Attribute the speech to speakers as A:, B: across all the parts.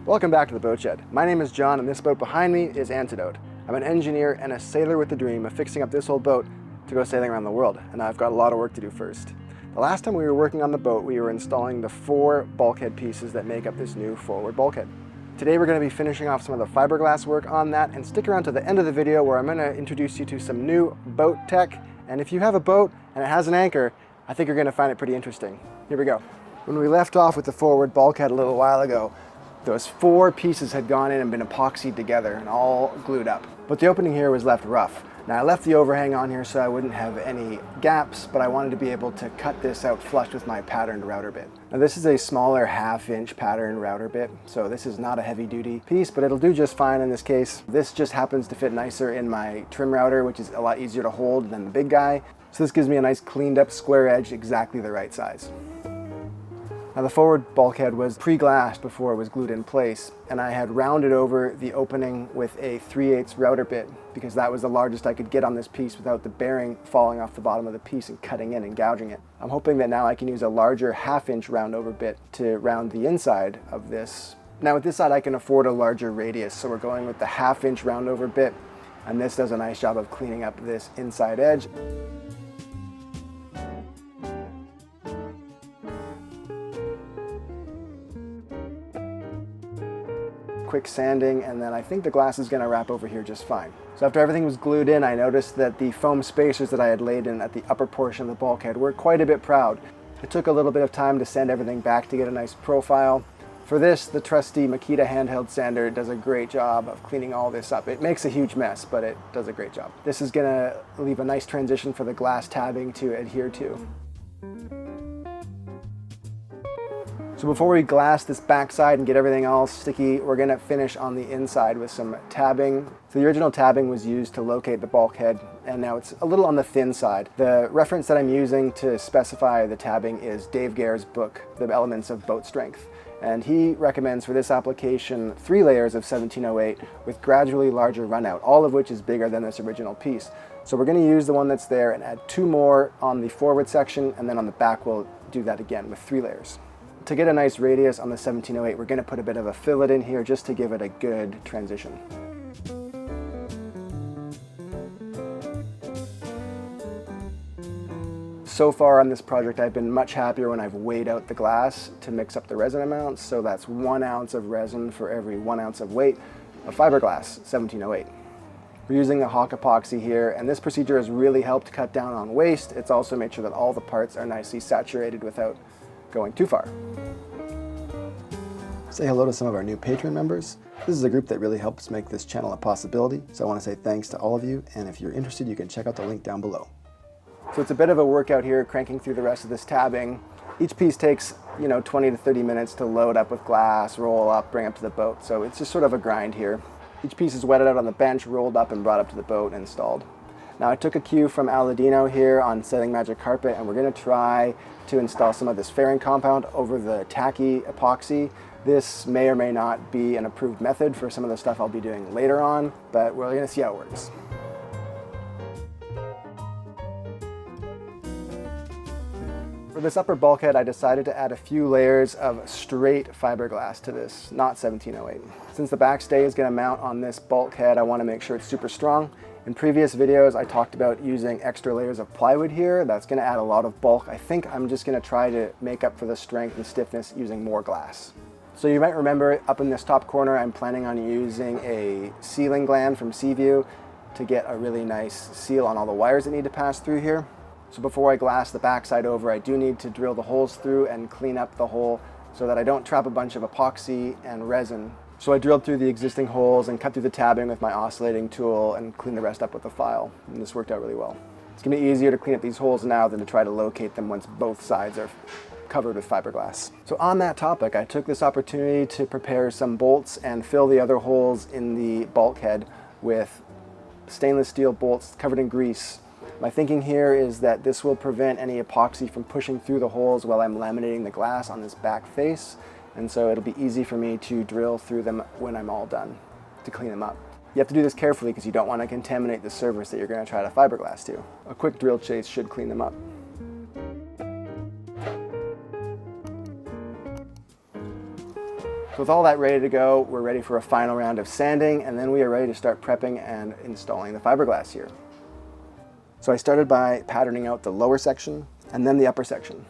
A: Welcome back to the boat shed. My name is John and this boat behind me is Antidote. I'm an engineer and a sailor with the dream of fixing up this old boat to go sailing around the world, and I've got a lot of work to do first. The last time we were working on the boat, we were installing the 4 bulkhead pieces that make up this new forward bulkhead. Today we're going to be finishing off some of the fiberglass work on that, and stick around to the end of the video where I'm going to introduce you to some new boat tech. And if you have a boat and it has an anchor, I think you're going to find it pretty interesting. Here we go. When we left off with the forward bulkhead a little while ago, those 4 pieces had gone in and been epoxied together and all glued up. But the opening here was left rough. Now I left the overhang on here so I wouldn't have any gaps, but I wanted to be able to cut this out flush with my patterned router bit. Now this is a smaller 1/2 inch patterned router bit, so this is not a heavy duty piece, but it'll do just fine in this case. This just happens to fit nicer in my trim router, which is a lot easier to hold than the big guy. So this gives me a nice cleaned up square edge, exactly the right size. Now the forward bulkhead was pre-glassed before it was glued in place, and I had rounded over the opening with a 3/8 router bit because that was the largest I could get on this piece without the bearing falling off the bottom of the piece and cutting in and gouging it. I'm hoping that now I can use a larger 1/2 inch round over bit to round the inside of this. Now with this side I can afford a larger radius, so we're going with the 1/2 inch round over bit, and this does a nice job of cleaning up this inside edge. Quick sanding, and then I think the glass is going to wrap over here just fine. So after everything was glued in, I noticed that the foam spacers that I had laid in at the upper portion of the bulkhead were quite a bit proud. It took a little bit of time to sand everything back to get a nice profile. For this, the trusty Makita handheld sander does a great job of cleaning all this up. It makes a huge mess, but it does a great job. This is going to leave a nice transition for the glass tabbing to adhere to. So before we glass this backside and get everything all sticky, we're going to finish on the inside with some tabbing. So the original tabbing was used to locate the bulkhead, and now it's a little on the thin side. The reference that I'm using to specify the tabbing is Dave Gare's book, The Elements of Boat Strength. And he recommends for this application 3 layers of 1708 with gradually larger runout, all of which is bigger than this original piece. So we're going to use the one that's there and add 2 more on the forward section, and then on the back we'll do that again with 3 layers. To get a nice radius on the 1708, we're going to put a bit of a fillet in here just to give it a good transition. So far on this project, I've been much happier when I've weighed out the glass to mix up the resin amounts. So that's 1 ounce of resin for every 1 ounce of weight of fiberglass 1708. We're using the Hawk epoxy here, and this procedure has really helped cut down on waste. It's also made sure that all the parts are nicely saturated without going too far. Say hello to some of our new Patreon members. This is a group that really helps make this channel a possibility, so I want to say thanks to all of you, and if you're interested you can check out the link down below. So it's a bit of a workout here cranking through the rest of this tabbing. Each piece takes 20 to 30 minutes to load up with glass, roll up, bring up to the boat, so it's just sort of a grind here. Each piece is wetted out on the bench, rolled up and brought up to the boat and installed. Now I took a cue from Aladino here on setting magic carpet, and we're going to try to install some of this fairing compound over the tacky epoxy. This may or may not be an approved method for some of the stuff I'll be doing later on, but we're going to see how it works. For this upper bulkhead, I decided to add a few layers of straight fiberglass to this, not 1708. Since the backstay is going to mount on this bulkhead, I want to make sure it's super strong. In previous videos, I talked about using extra layers of plywood here. That's going to add a lot of bulk. I think I'm just going to try to make up for the strength and stiffness using more glass. So you might remember up in this top corner, I'm planning on using a sealing gland from Seaview to get a really nice seal on all the wires that need to pass through here. So before I glass the backside over, I do need to drill the holes through and clean up the hole so that I don't trap a bunch of epoxy and resin. So I drilled through the existing holes and cut through the tabbing with my oscillating tool and cleaned the rest up with a file. And this worked out really well. It's going to be easier to clean up these holes now than to try to locate them once both sides are covered with fiberglass. So on that topic, I took this opportunity to prepare some bolts and fill the other holes in the bulkhead with stainless steel bolts covered in grease. My thinking here is that this will prevent any epoxy from pushing through the holes while I'm laminating the glass on this back face. And so it'll be easy for me to drill through them when I'm all done to clean them up. You have to do this carefully because you don't want to contaminate the surface that you're going to try to fiberglass to. A quick drill chase should clean them up. So with all that ready to go, we're ready for a final round of sanding, and then we are ready to start prepping and installing the fiberglass here. So I started by patterning out the lower section and then the upper section.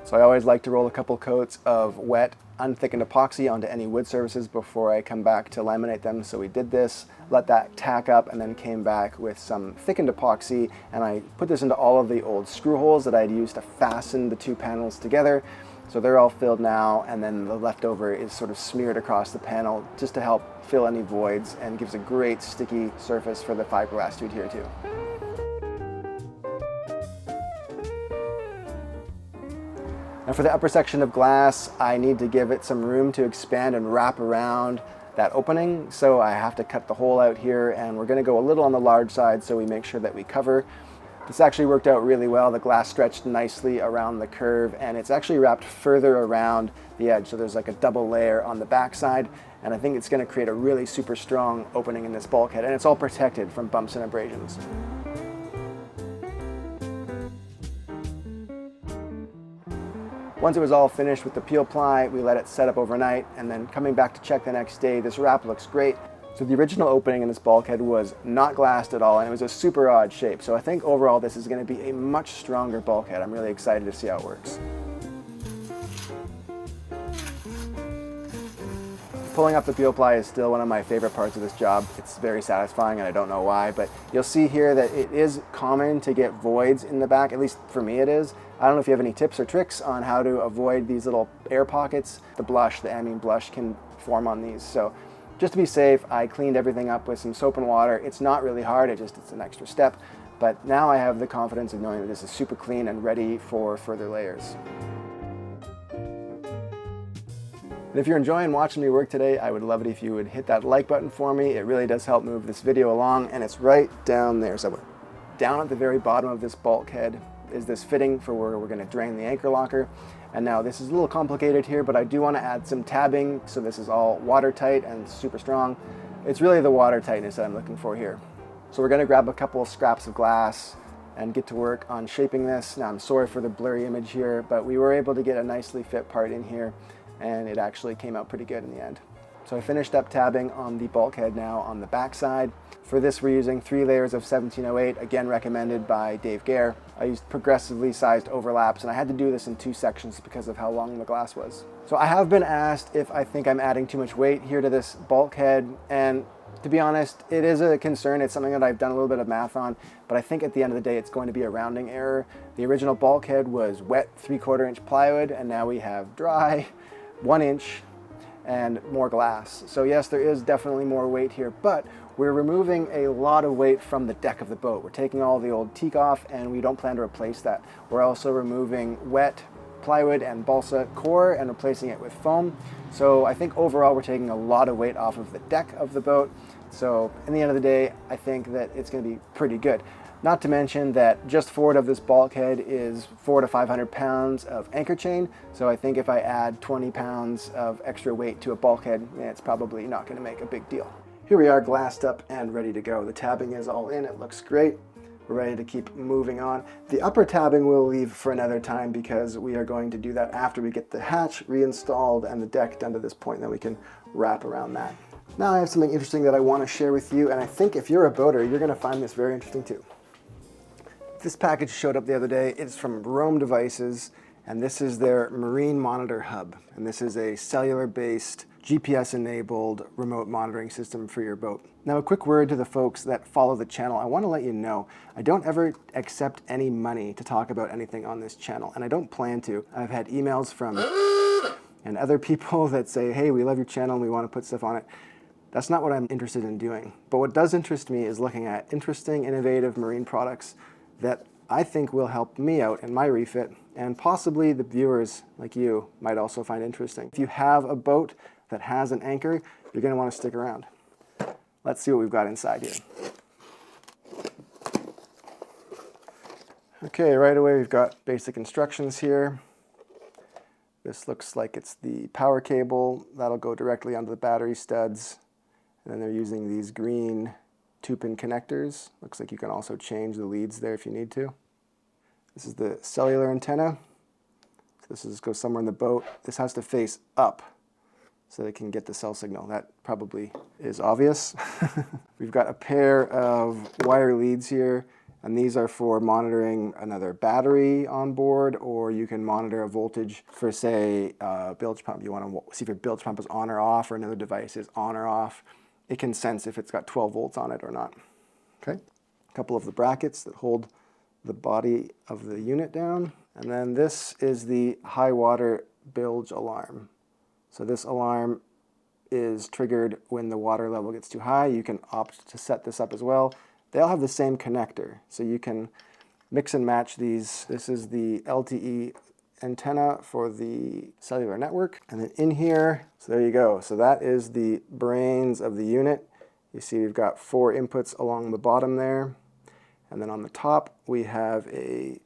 A: So I always like to roll a couple coats of wet, unthickened epoxy onto any wood surfaces before I come back to laminate them. So we did this, let that tack up, and then came back with some thickened epoxy, and I put this into all of the old screw holes that I'd used to fasten the two panels together. So they're all filled now, and then the leftover is sort of smeared across the panel just to help fill any voids and gives a great sticky surface for the fiberglass to adhere to. Now for the upper section of glass, I need to give it some room to expand and wrap around that opening. So I have to cut the hole out here, and we're going to go a little on the large side so we make sure that we cover. This actually worked out really well. The glass stretched nicely around the curve, and it's actually wrapped further around the edge. So there's like a double layer on the back side, and I think it's going to create a really super strong opening in this bulkhead, and it's all protected from bumps and abrasions. Once it was all finished with the peel ply, we let it set up overnight, and then coming back to check the next day, this wrap looks great. So the original opening in this bulkhead was not glassed at all, and it was a super odd shape. So I think overall this is going to be a much stronger bulkhead. I'm really excited to see how it works. Pulling up the peel ply is still one of my favorite parts of this job. It's very satisfying, and I don't know why, but you'll see here that it is common to get voids in the back, at least for me it is. I don't know if you have any tips or tricks on how to avoid these little air pockets. The blush, the amine blush, can form on these. So just to be safe, I cleaned everything up with some soap and water. It's not really hard, it's an extra step. But now I have the confidence of knowing that this is super clean and ready for further layers. And if you're enjoying watching me work today, I would love it if you would hit that like button for me. It really does help move this video along, and it's right down there somewhere. Down at the very bottom of this bulkhead is this fitting for where we're going to drain the anchor locker. And now this is a little complicated here, but I do want to add some tabbing so this is all watertight and super strong. It's really the water tightness that I'm looking for here. So we're going to grab a couple of scraps of glass and get to work on shaping this. Now I'm sorry for the blurry image here, but we were able to get a nicely fit part in here, and it actually came out pretty good in the end. So I finished up tabbing on the bulkhead now on the back side. For this we're using 3 layers of 1708, again recommended by Dave Gare. I used progressively sized overlaps, and I had to do this in 2 sections because of how long the glass was. So I have been asked if I think I'm adding too much weight here to this bulkhead, and to be honest, it is a concern. It's something that I've done a little bit of math on, but I think at the end of the day it's going to be a rounding error. The original bulkhead was wet 3/4 inch plywood, and now we have dry 1 inch and more glass. So yes, there is definitely more weight here, but we're removing a lot of weight from the deck of the boat. We're taking all the old teak off, and we don't plan to replace that. We're also removing wet plywood and balsa core and replacing it with foam. So I think overall we're taking a lot of weight off of the deck of the boat. So in the end of the day, I think that it's going to be pretty good. Not to mention that just forward of this bulkhead is 400 to 500 pounds of anchor chain. So I think if I add 20 pounds of extra weight to a bulkhead, it's probably not going to make a big deal. Here we are, glassed up and ready to go. The tabbing is all in, it looks great. We're ready to keep moving on. The upper tabbing we'll leave for another time because we are going to do that after we get the hatch reinstalled and the deck done to this point, and then we can wrap around that. Now I have something interesting that I want to share with you, and I think if you're a boater, you're going to find this very interesting too. This package showed up the other day. It's from Roam Devices, and this is their Marine Monitor Hub. And this is a cellular-based, GPS-enabled remote monitoring system for your boat. Now, a quick word to the folks that follow the channel. I want to let you know, I don't ever accept any money to talk about anything on this channel, and I don't plan to. I've had emails from and other people that say, hey, we love your channel and we want to put stuff on it. That's not what I'm interested in doing. But what does interest me is looking at interesting, innovative marine products that I think will help me out in my refit, and possibly the viewers like you might also find interesting. If you have a boat that has an anchor, you're going to want to stick around. Let's see what we've got inside here. Okay, right away we've got basic instructions here. This looks like it's the power cable. That'll go directly onto the battery studs. And then they're using these green 2-pin connectors. Looks like you can also change the leads there if you need to. This is the cellular antenna. So this goes somewhere in the boat. This has to face up. so they can get the cell signal. That probably is obvious. We've got a pair of wire leads here, and these are for monitoring another battery on board, or you can monitor a voltage for, say, a bilge pump. You want to see if your bilge pump is on or off, or another device is on or off. It can sense if it's got 12 volts on it or not. Okay, a couple of the brackets that hold the body of the unit down. And then this is the high water bilge alarm. So this alarm is triggered when the water level gets too high. You can opt to set this up as well. They all have the same connector, so you can mix and match these. This is the LTE antenna for the cellular network. And then in here, so there you go. So that is the brains of the unit. You see we've got 4 inputs along the bottom there. And then on the top, we have a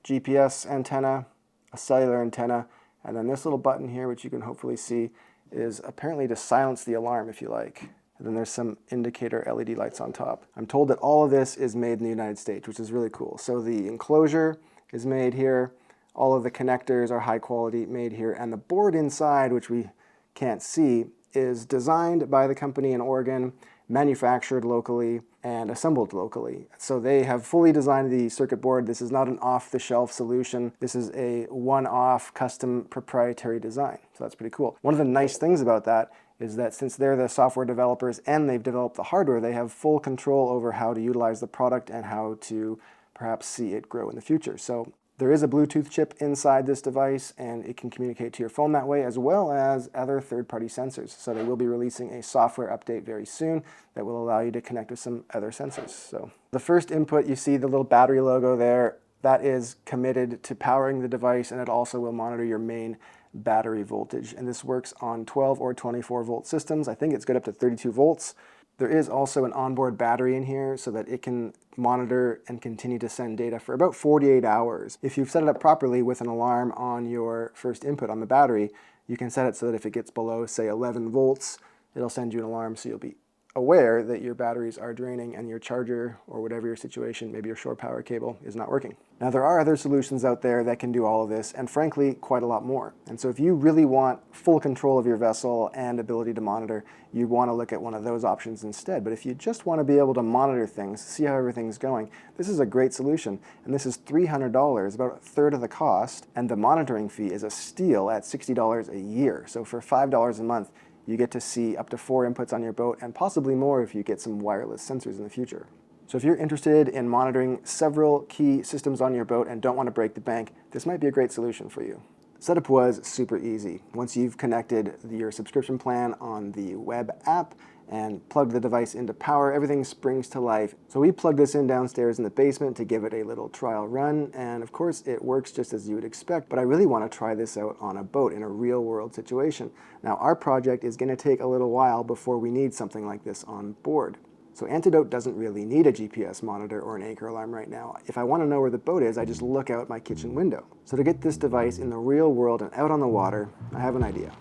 A: GPS antenna, a cellular antenna, and then this little button here, which you can hopefully see, is apparently to silence the alarm if you like. And then there's some indicator LED lights on top. I'm told that all of this is made in the United States, which is really cool. So the enclosure is made here. All of the connectors are high quality, made here. And the board inside, which we can't see, is designed by the company in Oregon, manufactured locally, and assembled locally. So they have fully designed the circuit board. This is not an off-the-shelf solution. This is a one-off custom proprietary design. So that's pretty cool. One of the nice things about that is that since they're the software developers and they've developed the hardware, they have full control over how to utilize the product and how to perhaps see it grow in the future. So there is a Bluetooth chip inside this device, and it can communicate to your phone that way, as well as other third-party sensors. So they will be releasing a software update very soon that will allow you to connect with some other sensors. So the first input, you see the little battery logo there. That is committed to powering the device, and it also will monitor your main battery voltage. And this works on 12 or 24 volt systems. I think it's good up to 32 volts. There is also an onboard battery in here so that it can monitor and continue to send data for about 48 hours. If you've set it up properly with an alarm on your first input on the battery, you can set it so that if it gets below, say, 11 volts, it'll send you an alarm so you'll be aware that your batteries are draining and your charger, or whatever your situation, maybe your shore power cable, is not working. Now, there are other solutions out there that can do all of this, and frankly, quite a lot more. And so if you really want full control of your vessel and ability to monitor, you want to look at one of those options instead. But if you just want to be able to monitor things, see how everything's going, this is a great solution. And this is $300, about a third of the cost, and the monitoring fee is a steal at $60 a year. So for $5 a month, you get to see up to 4 inputs on your boat, and possibly more if you get some wireless sensors in the future. So if you're interested in monitoring several key systems on your boat and don't want to break the bank, this might be a great solution for you. Setup was super easy. Once you've connected your subscription plan on the web app and plugged the device into power, everything springs to life. So we plugged this in downstairs in the basement to give it a little trial run, and of course it works just as you would expect, but I really want to try this out on a boat in a real world situation. Now, our project is going to take a little while before we need something like this on board. So Antidote doesn't really need a GPS monitor or an anchor alarm right now. If I want to know where the boat is, I just look out my kitchen window. So to get this device in the real world and out on the water, I have an idea.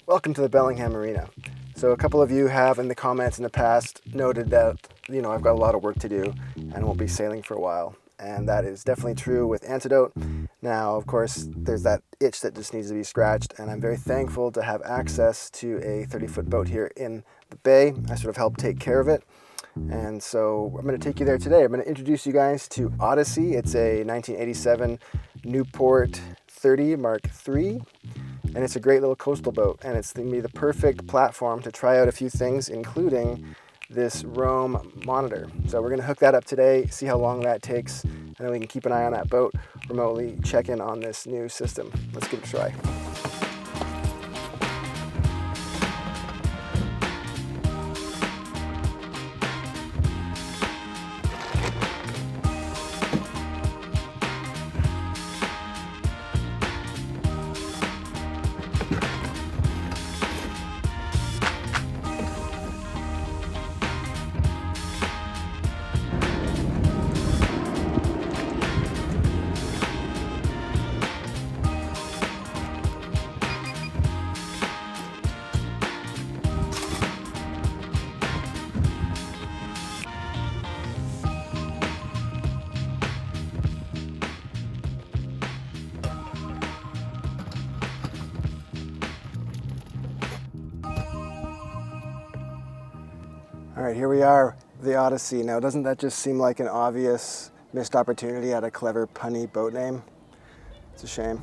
A: Welcome to the Bellingham Marina. So a couple of you have in the comments in the past noted that, I've got a lot of work to do and won't be sailing for a while. And that is definitely true with Antidote. Now, of course, there's that itch that just needs to be scratched, and I'm very thankful to have access to a 30-foot boat here in the bay. I sort of helped take care of it. And so I'm going to take you there today. I'm going to introduce you guys to Odyssey. It's a 1987 Newport 30 Mark III. And it's a great little coastal boat, and it's going to be the perfect platform to try out a few things, including this roam monitor. So we're going to hook that up today, see how long that takes, and then we can keep an eye on that boat, remotely check in on this new system. Let's give it a try. All right, here we are, the Odyssey. Now, doesn't that just seem like an obvious missed opportunity at a clever, punny boat name? It's a shame.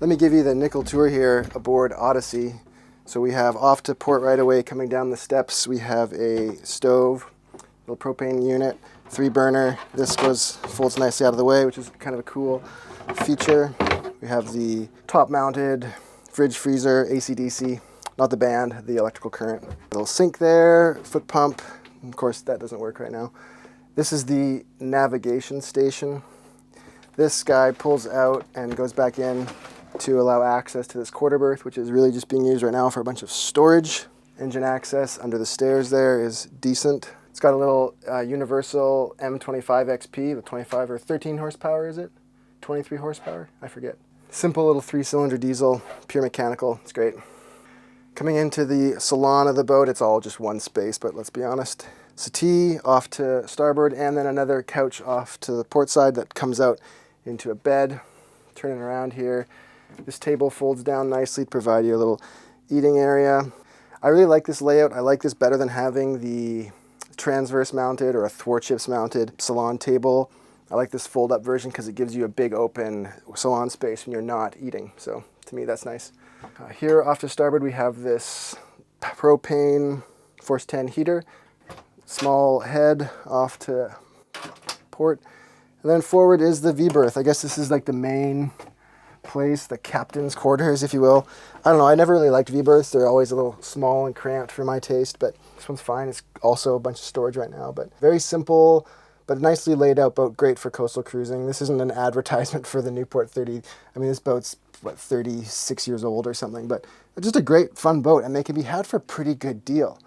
A: Let me give you the nickel tour here aboard Odyssey. So we have off to port right away, coming down the steps, we have a stove, little propane unit, 3-burner. This folds nicely out of the way, which is kind of a cool feature. We have the top-mounted fridge freezer, AC/DC, not the band, the electrical current. Little sink there, foot pump. Of course, that doesn't work right now. This is the navigation station. This guy pulls out and goes back in to allow access to this quarter berth, which is really just being used right now for a bunch of storage. Engine access under the stairs there is decent. It's got a little universal M25 XP with 25 or 13 horsepower, is it? 23 horsepower? I forget. Simple little 3-cylinder diesel, pure mechanical. It's great. Coming into the salon of the boat, it's all just one space, but let's be honest. Settee off to starboard, and then another couch off to the port side that comes out into a bed. Turning around here. This table folds down nicely to provide you a little eating area. I really like this layout. I like this better than having the transverse mounted or a thwartships mounted salon table. I like this fold up version because it gives you a big open salon space when you're not eating. So to me, that's nice. Here off to starboard, we have this propane Force 10 heater. Small head off to port. And then forward is the V-berth. I guess this is like the main place, the captain's quarters, if you will. I don't know, I never really liked V-berths. They're always a little small and cramped for my taste, but this one's fine. It's also a bunch of storage right now, but very simple, but nicely laid out boat, great for coastal cruising. This isn't an advertisement for the Newport 30. I mean, this boat's, 36 years old or something, but it's just a great, fun boat, and they can be had for a pretty good deal.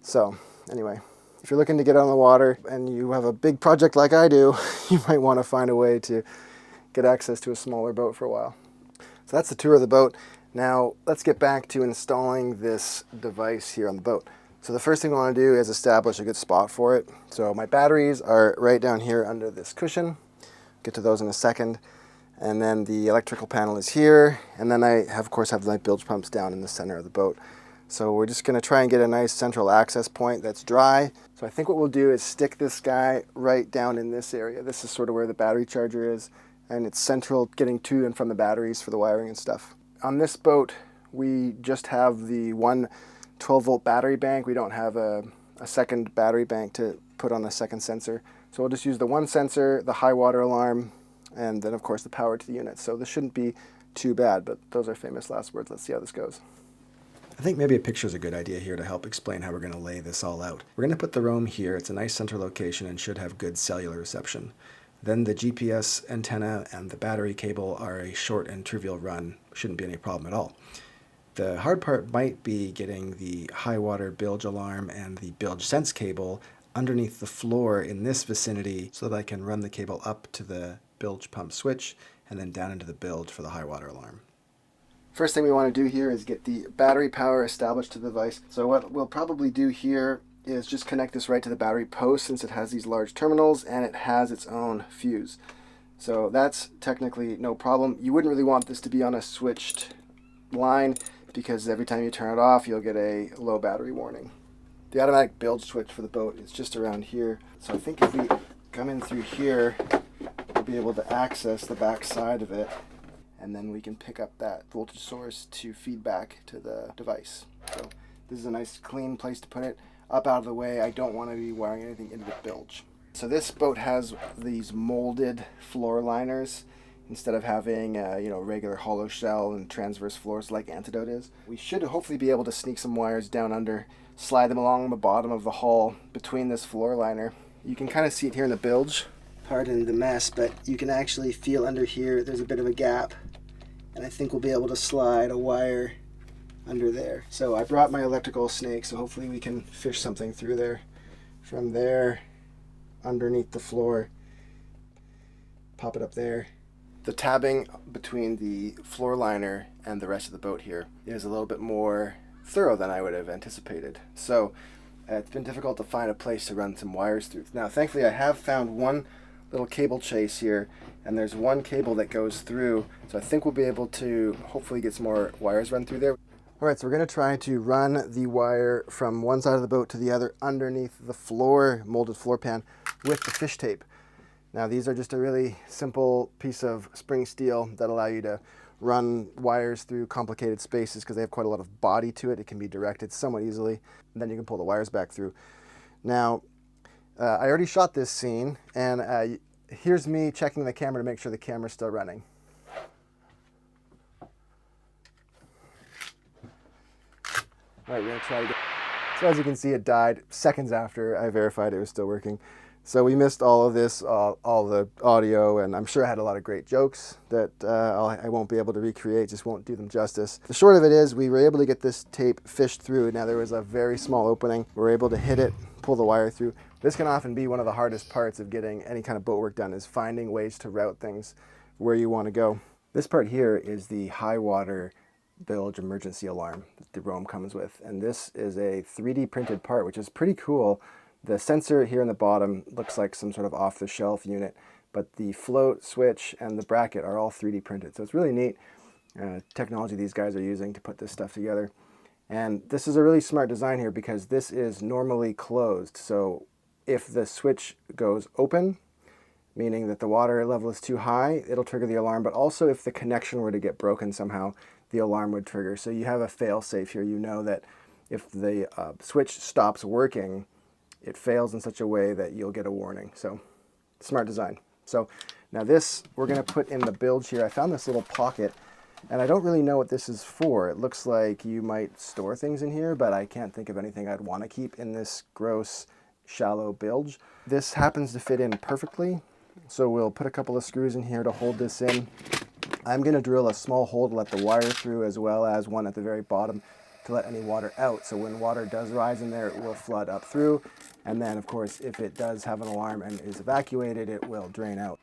A: So, anyway, if you're looking to get on the water and you have a big project like I do, you might want to find a way to get access to a smaller boat for a while. So that's the tour of the boat. Now let's get back to installing this device here on the boat. So the first thing we want to do is establish a good spot for it. So my batteries are right down here under this cushion. Get to those in a second. And then the electrical panel is here. And then I of course have my bilge pumps down in the center of the boat. So we're just going to try and get a nice central access point that's dry. So I think what we'll do is stick this guy right down in this area. This is sort of where the battery charger is. And it's central getting to and from the batteries for the wiring and stuff. On this boat, we just have the one 12-volt battery bank. We don't have a second battery bank to put on the second sensor. So we'll just use the one sensor, the high water alarm, and then of course the power to the unit. So this shouldn't be too bad, but those are famous last words. Let's see how this goes. I think maybe a picture is a good idea here to help explain how we're going to lay this all out. We're going to put the roam here. It's a nice center location and should have good cellular reception. Then the GPS antenna and the battery cable are a short and trivial run. Shouldn't be any problem at all. The hard part might be getting the high water bilge alarm and the bilge sense cable underneath the floor in this vicinity so that I can run the cable up to the bilge pump switch and then down into the bilge for the high water alarm. First thing we want to do here is get the battery power established to the device. So what we'll probably do here is just connect this right to the battery post since it has these large terminals and it has its own fuse. So that's technically no problem. You wouldn't really want this to be on a switched line because every time you turn it off you'll get a low battery warning. The automatic bilge switch for the boat is just around here. So I think if we come in through here we'll be able to access the back side of it and then we can pick up that voltage source to feed back to the device. So this is a nice clean place to put it. Up out of the way. I don't want to be wiring anything into the bilge. So this boat has these molded floor liners instead of having regular hollow shell and transverse floors like Antidote is. We should hopefully be able to sneak some wires down under, slide them along the bottom of the hull between this floor liner. You can kind of see it here in the bilge. Pardon the mess, but you can actually feel under here there's a bit of a gap, and I think we'll be able to slide a wire under there. So I brought my electrical snake, so hopefully we can fish something through there. From there, underneath the floor, pop it up there. The tabbing between the floor liner and the rest of the boat here is a little bit more thorough than I would have anticipated. So it's been difficult to find a place to run some wires through. Now thankfully I have found one little cable chase here, and there's one cable that goes through, so I think we'll be able to hopefully get some more wires run through there. All right, so we're going to try to run the wire from one side of the boat to the other underneath the floor, molded floor pan, with the fish tape. Now these are just a really simple piece of spring steel that allow you to run wires through complicated spaces because they have quite a lot of body to it. It can be directed somewhat easily, and then you can pull the wires back through. Now, I already shot this scene, and here's me checking the camera to make sure the camera's still running. All right, we're gonna try again. So as you can see, it died seconds after I verified it was still working. So we missed all of this, all the audio, and I'm sure I had a lot of great jokes that I won't be able to recreate, just won't do them justice. The short of it is we were able to get this tape fished through. Now there was a very small opening. We were able to hit it, pull the wire through. This can often be one of the hardest parts of getting any kind of boat work done, is finding ways to route things where you want to go. This part here is the high water bilge emergency alarm that the Rome comes with, and this is a 3D printed part, which is pretty cool. The sensor here in the bottom looks like some sort of off-the-shelf unit, but the float, switch, and the bracket are all 3D printed, so it's really neat technology these guys are using to put this stuff together. And this is a really smart design here because this is normally closed, so if the switch goes open, meaning that the water level is too high, it'll trigger the alarm, but also if the connection were to get broken somehow, the alarm would trigger. So you have a fail-safe here. You know that if the switch stops working, it fails in such a way that you'll get a warning. So smart design. So now this we're going to put in the bilge here. I found this little pocket, and I don't really know what this is for. It looks like you might store things in here, but I can't think of anything I'd want to keep in this gross, shallow bilge. This happens to fit in perfectly, so we'll put a couple of screws in here to hold this in. I'm going to drill a small hole to let the wire through, as well as one at the very bottom to let any water out. So when water does rise in there, it will flood up through. And then, of course, if it does have an alarm and is evacuated, it will drain out.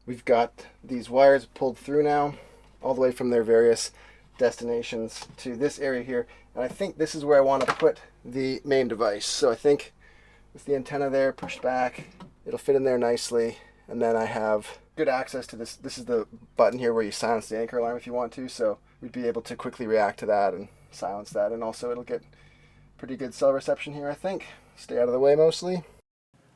A: We've got these wires pulled through now, all the way from their various destinations to this area here. And I think this is where I want to put the main device. So I think with the antenna there pushed back, it'll fit in there nicely. And then I have good access to this. This is the button here where you silence the anchor alarm if you want to. So we'd be able to quickly react to that and silence that. And also it'll get pretty good cell reception here, I think. Stay out of the way mostly.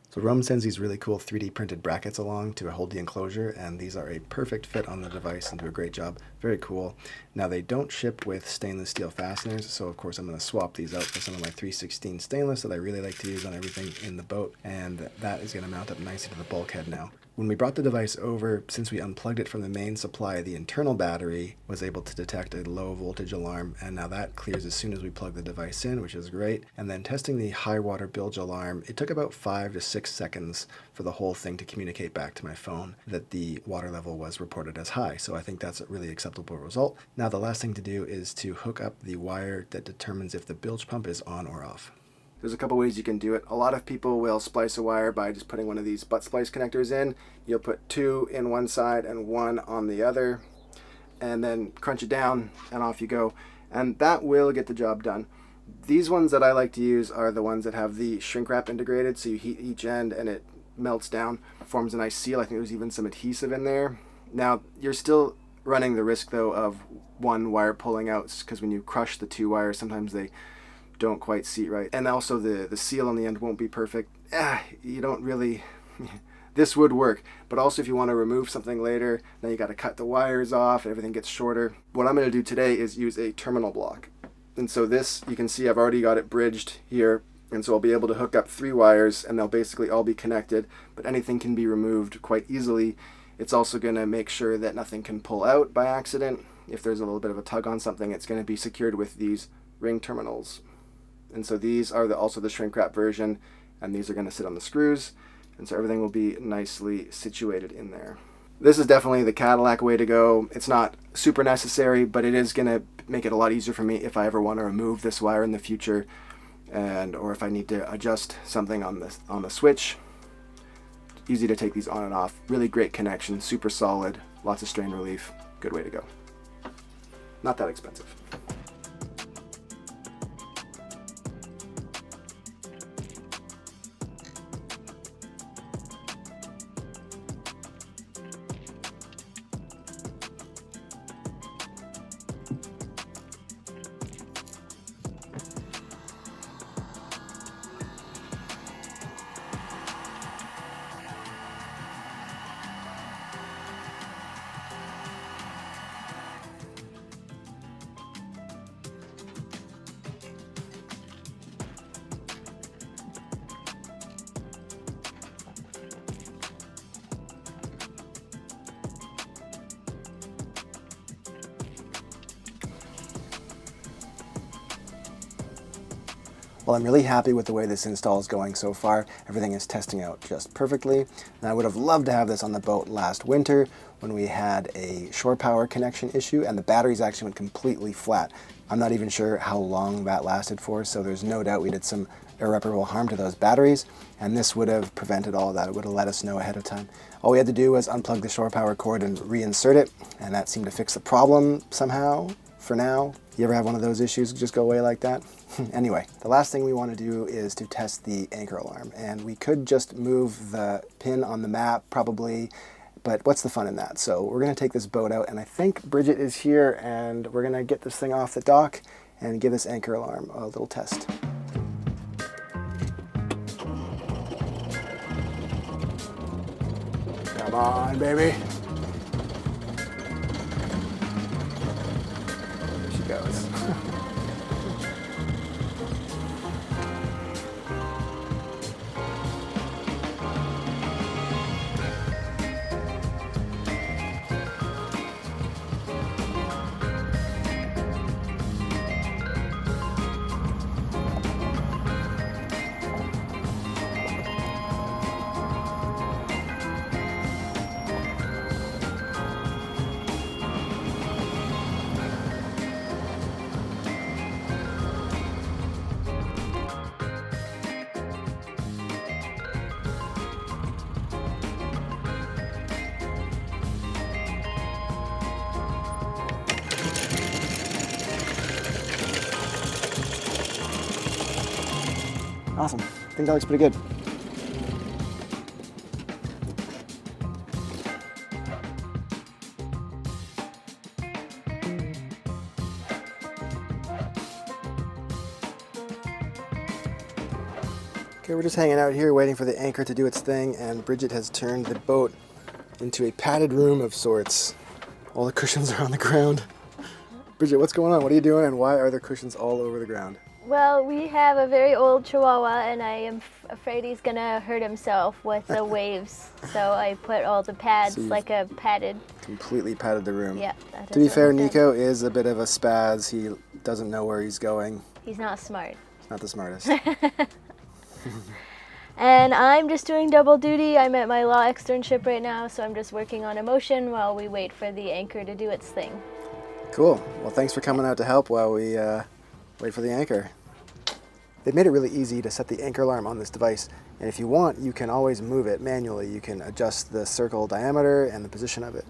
A: So Rome sends these really cool 3D printed brackets along to hold the enclosure, and these are a perfect fit on the device and do a great job. Very cool. Now they don't ship with stainless steel fasteners, so of course I'm going to swap these out for some of my 316 stainless that I really like to use on everything in the boat, and that is going to mount up nicely to the bulkhead now. When we brought the device over, since we unplugged it from the main supply, the internal battery was able to detect a low voltage alarm, and now that clears as soon as we plug the device in, which is great. And then testing the high water bilge alarm, it took about 5 to 6 seconds for the whole thing to communicate back to my phone that the water level was reported as high. So I think that's a really acceptable result. Now the last thing to do is to hook up the wire that determines if the bilge pump is on or off. There's a couple ways you can do it. A lot of people will splice a wire by just putting one of these butt splice connectors in. You'll put 2 in one side and 1 on the other, and then crunch it down and off you go. And that will get the job done. These ones that I like to use are the ones that have the shrink wrap integrated, so you heat each end and it melts down, forms a nice seal. I think there's even some adhesive in there. Now you're still running the risk though of one wire pulling out, because when you crush the 2 wires, sometimes they don't quite seat right, and also the seal on the end won't be perfect. You don't really this would work, but also if you want to remove something later, then you got to cut the wires off, everything gets shorter. What I'm going to do today is use a terminal block, and so this, you can see I've already got it bridged here, and so I'll be able to hook up 3 wires and they'll basically all be connected, but anything can be removed quite easily. It's also going to make sure that nothing can pull out by accident. If there's a little bit of a tug on something, it's going to be secured with these ring terminals. And so these are also the shrink wrap version, and these are going to sit on the screws, and so everything will be nicely situated in there. This is definitely the Cadillac way to go. It's not super necessary, but it is going to make it a lot easier for me if I ever want to remove this wire in the future, or if I need to adjust something on the switch. Easy to take these on and off. Really great connection, super solid, lots of strain relief. Good way to go. Not that expensive. Well, I'm really happy with the way this install is going so far. Everything is testing out just perfectly. And I would have loved to have this on the boat last winter when we had a shore power connection issue and the batteries actually went completely flat. I'm not even sure how long that lasted for, so there's no doubt we did some irreparable harm to those batteries, and this would have prevented all of that. It would have let us know ahead of time. All we had to do was unplug the shore power cord and reinsert it, and that seemed to fix the problem somehow, for now. You ever have one of those issues just go away like that? Anyway, the last thing we want to do is to test the anchor alarm, and we could just move the pin on the map probably, but what's the fun in that? So we're going to take this boat out, and I think Bridget is here, and we're going to get this thing off the dock and give this anchor alarm a little test. Come on, baby. There she goes. Awesome. I think that looks pretty good. Okay, we're just hanging out here waiting for the anchor to do its thing, and Bridget has turned the boat into a padded room of sorts. All the cushions are on the ground. Bridget, what's going on? What are you doing, and why are there cushions all over the ground?
B: Well, we have a very old Chihuahua, and I am afraid he's gonna hurt himself with the waves. So I put all the pads, like a padded.
A: Completely padded the room.
B: Yeah.
A: To be fair, Nico is a bit of a spaz. He doesn't know where he's going.
B: He's not smart.
A: He's not the smartest.
B: And I'm just doing double duty. I'm at my law externship right now, so I'm just working on emotion while we wait for the anchor to do its thing.
A: Cool. Well, thanks for coming out to help while we wait for the anchor. They've made it really easy to set the anchor alarm on this device, and if you want, you can always move it manually. You can adjust the circle diameter and the position of it.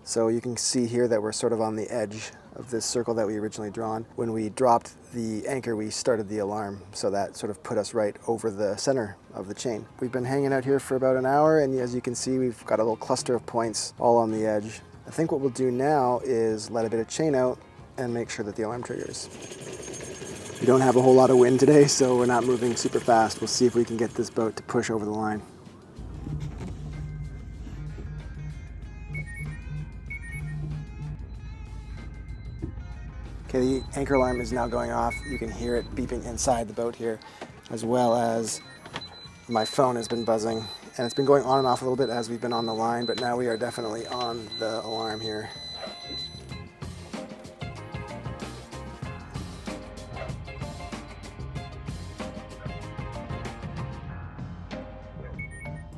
A: So you can see here that we're sort of on the edge of this circle that we originally drawn. When we dropped the anchor, we started the alarm, so that sort of put us right over the center of the chain. We've been hanging out here for about an hour, and as you can see, we've got a little cluster of points all on the edge. I think what we'll do now is let a bit of chain out and make sure that the alarm triggers. We don't have a whole lot of wind today, so we're not moving super fast. We'll see if we can get this boat to push over the line. Okay, the anchor alarm is now going off. You can hear it beeping inside the boat here, as well as my phone has been buzzing. And it's been going on and off a little bit as we've been on the line, but now we are definitely on the alarm here.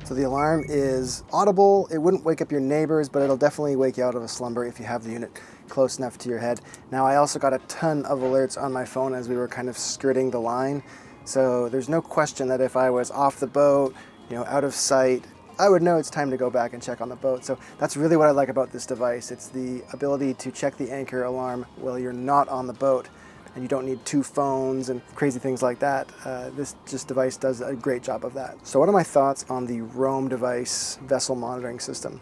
A: So the alarm is audible. It wouldn't wake up your neighbors, but it'll definitely wake you out of a slumber if you have the unit close enough to your head. Now, I also got a ton of alerts on my phone as we were kind of skirting the line. So there's no question that if I was off the boat, out of sight, I would know it's time to go back and check on the boat. So that's really what I like about this device. It's the ability to check the anchor alarm while you're not on the boat, and you don't need two phones and crazy things like that. This device does a great job of that. So what are my thoughts on the Roam device vessel monitoring system?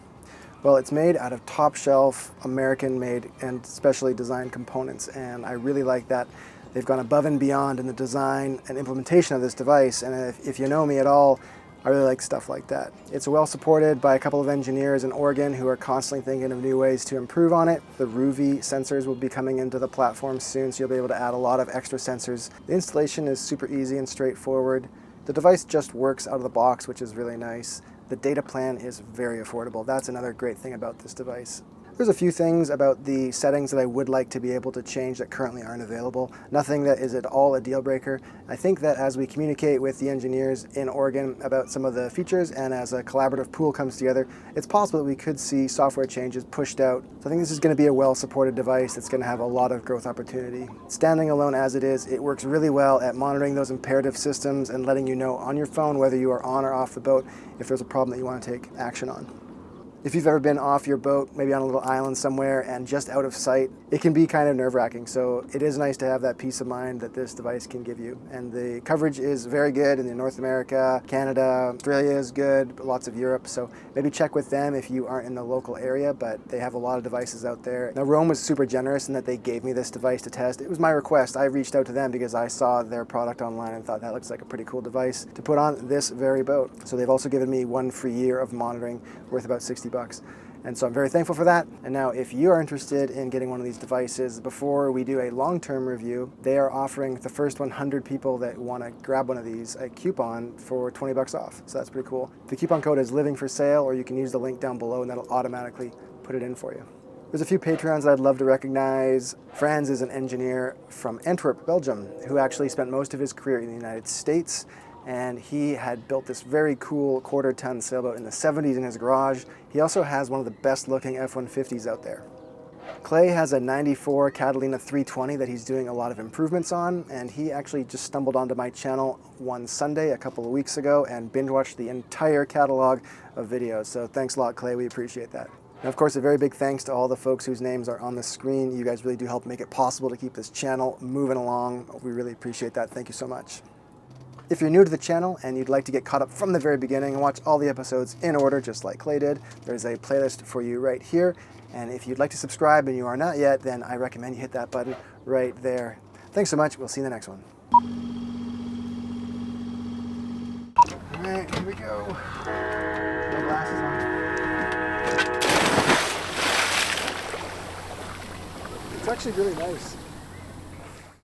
A: Well, it's made out of top shelf, American-made and specially designed components, and I really like that. They've gone above and beyond in the design and implementation of this device, and if you know me at all, I really like stuff like that. It's well supported by a couple of engineers in Oregon who are constantly thinking of new ways to improve on it. The RUVI sensors will be coming into the platform soon, so you'll be able to add a lot of extra sensors. The installation is super easy and straightforward. The device just works out of the box, which is really nice. The data plan is very affordable. That's another great thing about this device. There's a few things about the settings that I would like to be able to change that currently aren't available. Nothing that is at all a deal breaker. I think that as we communicate with the engineers in Oregon about some of the features and as a collaborative pool comes together, it's possible that we could see software changes pushed out. So I think this is going to be a well-supported device that's going to have a lot of growth opportunity. Standing alone as it is, it works really well at monitoring those imperative systems and letting you know on your phone whether you are on or off the boat if there's a problem that you want to take action on. If you've ever been off your boat, maybe on a little island somewhere and just out of sight, it can be kind of nerve-wracking. So it is nice to have that peace of mind that this device can give you. And the coverage is very good in North America, Canada, Australia is good, lots of Europe. So maybe check with them if you aren't in the local area, but they have a lot of devices out there. Now Rome was super generous in that they gave me this device to test. It was my request. I reached out to them because I saw their product online and thought that looks like a pretty cool device to put on this very boat. So they've also given me 1 free year of monitoring worth about $60. And so I'm very thankful for that. And now if you are interested in getting one of these devices, before we do a long-term review, they are offering the first 100 people that want to grab one of these a coupon for $20 off. So that's pretty cool. The coupon code is living for sale, or you can use the link down below and that'll automatically put it in for you. There's a few patrons that I'd love to recognize. Franz is an engineer from Antwerp, Belgium, who actually spent most of his career in the United States. And he had built this very cool quarter-ton sailboat in the 70s in his garage. He also has one of the best-looking F-150s out there. Clay has a 94 Catalina 320 that he's doing a lot of improvements on, and he actually just stumbled onto my channel one Sunday a couple of weeks ago and binge-watched the entire catalog of videos. So thanks a lot, Clay. We appreciate that. And of course, a very big thanks to all the folks whose names are on the screen. You guys really do help make it possible to keep this channel moving along. We really appreciate that. Thank you so much. If you're new to the channel and you'd like to get caught up from the very beginning and watch all the episodes in order, just like Clay did, there's a playlist for you right here. And if you'd like to subscribe and you are not yet, then I recommend you hit that button right there. Thanks so much. We'll see you in the next one. All right, here we go. No glasses on. It's actually really nice.